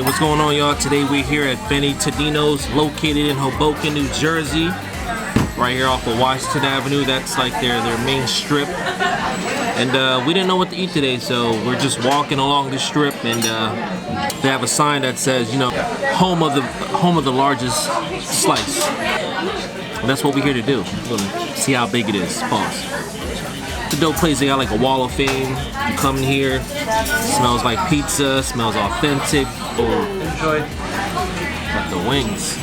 What's going on, y'all? Today we're here at Tudino's, located in Hoboken, New Jersey. Right here off of Washington Avenue. That's like their main strip. And we didn't know what to eat today, so we're just walking along the strip, and they have a sign that says, you know, home of the largest slice. And that's what we're here to do. We're gonna see how big it is. Pause. It's a dope place. They got like a wall of fame. You come in here, smells like pizza, smells authentic. Oh, enjoy. Got the wings.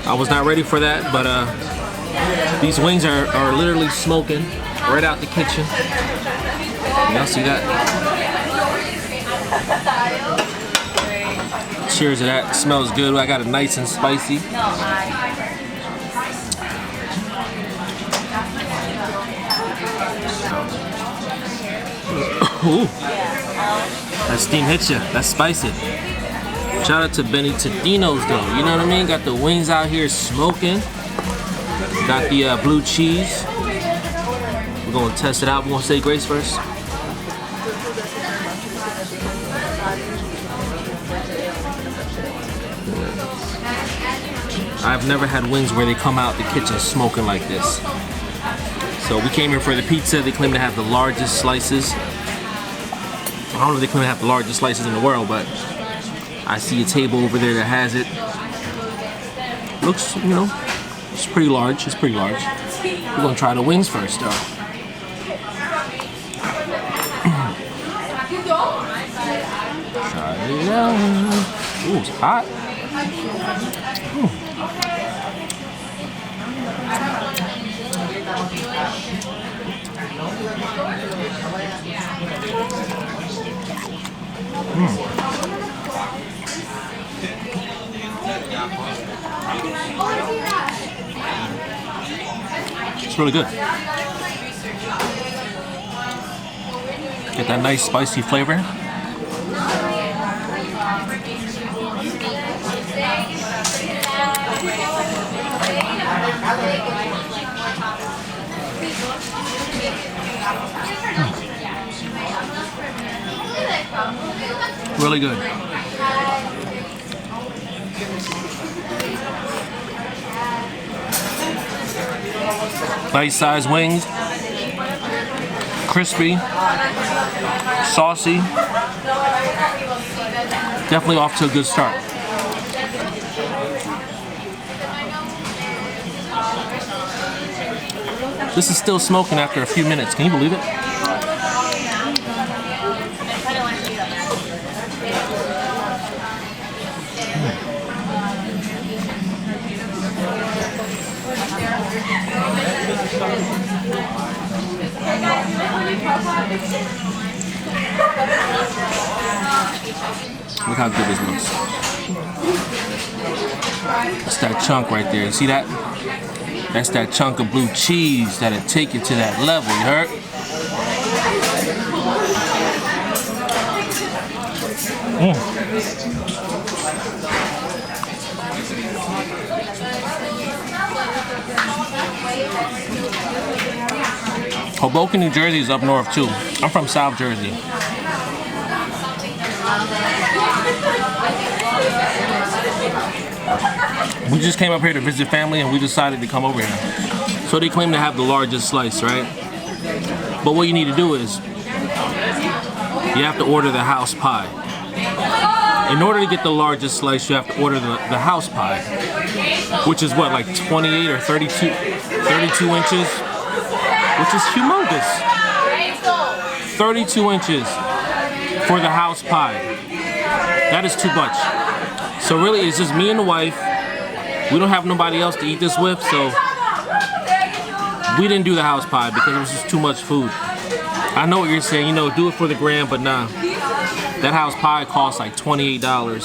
I was not ready for that, but these wings are literally smoking right out the kitchen. Y'all see that? Cheers to that. It smells good. I got it nice and spicy. Ooh. That steam hits ya. That's spicy. Shout out to Tudino's though. You know what I mean? Got the wings out here smoking. Got the blue cheese. We're gonna test it out. We're gonna say grace first. I've never had wings where they come out the kitchen smoking like this. So we came here for the pizza. They claim to have the largest slices. I don't know if they claim to have the largest slices in the world, but I see a table over there that has it. Looks, you know, it's pretty large. It's pretty large. We're gonna try the wings first, though. Try it out. Ooh, it's hot. Ooh. It's really good. Get that nice spicy flavor. Really good. Nice size wings. Crispy. Saucy. Definitely off to a good start. This is still smoking after a few minutes. Can you believe it? Look how good this looks. That's that chunk right there. You see that? That's that chunk of blue cheese that'll take you to that level, you heard? Hoboken, New Jersey is up north too. I'm from South Jersey. We just came up here to visit family and we decided to come over here. So they claim to have the largest slice, right? But what you need to do is, you have to order the house pie. In order to get the largest slice, you have to order the house pie, which is what, like 28 or 32 inches, which is humongous. 32 inches for the house pie. That is too much. So really, it's just me and the wife. We don't have nobody else to eat this with, so we didn't do the house pie because it was just too much food. I know what you're saying, you know, do it for the gram, but nah. That house pie costs like $28.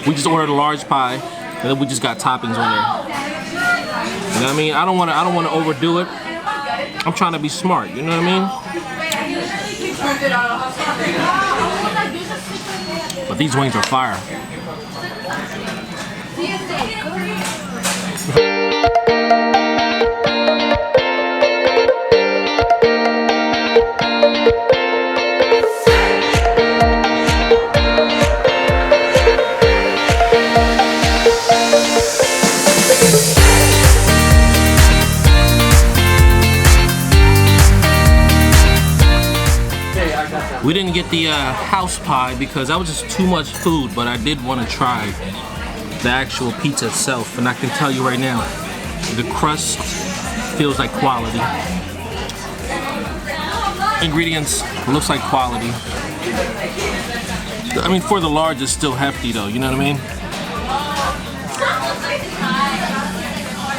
We just ordered a large pie, and then we just got toppings on there. You know what I mean? I don't want to overdo it. I'm trying to be smart. You know what I mean? But these wings are fire. We didn't get the house pie because that was just too much food, but I did want to try the actual pizza itself, and I can tell you right now, the crust feels like quality. Ingredients looks like quality. I mean, for the large, it's still hefty though, you know what I mean?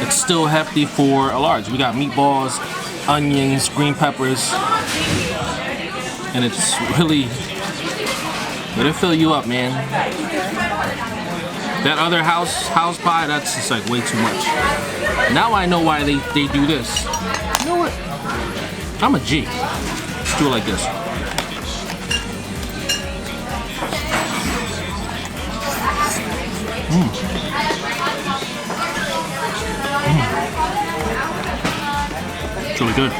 It's still hefty for a large. We got meatballs, onions, green peppers, and it's really, it'll fill you up, man. That other house pie, that's just like way too much. Now I know why they do this. You know what? I'm a G. Let's do it like this. It's really good.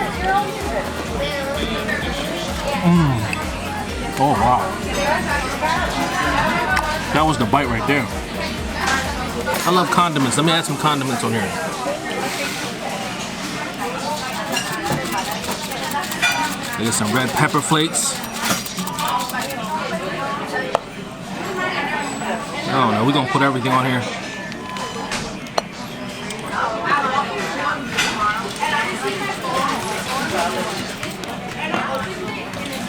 Oh wow. That was the bite right there. I love condiments. Let me add some condiments on here. I get some red pepper flakes. Oh no, we're gonna put everything on here.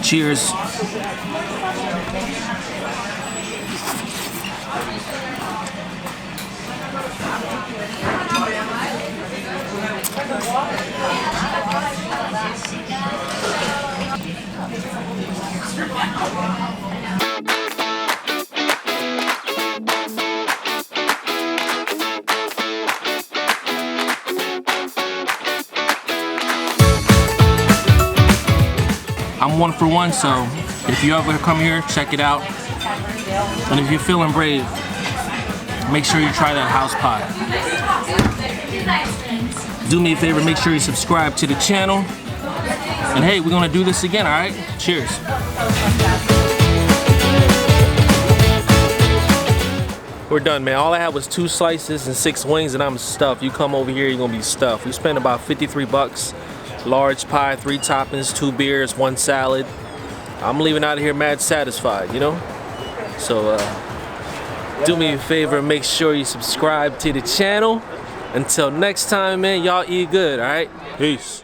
Cheers. I'm 1 for 1, so if you ever come here, check it out. And if you're feeling brave, make sure you try that house pie. Do me a favor, make sure you subscribe to the channel. And hey, we're gonna do this again, all right? Cheers. We're done, man. All I had was 2 slices and 6 wings, and I'm stuffed. You come over here, you're gonna be stuffed. We spent about 53 bucks. Large pie, 3 toppings, 2 beers, 1 salad. I'm leaving out of here mad satisfied, you know? So, do me a favor, make sure you subscribe to the channel. Until next time, man, y'all eat good, all right? Peace.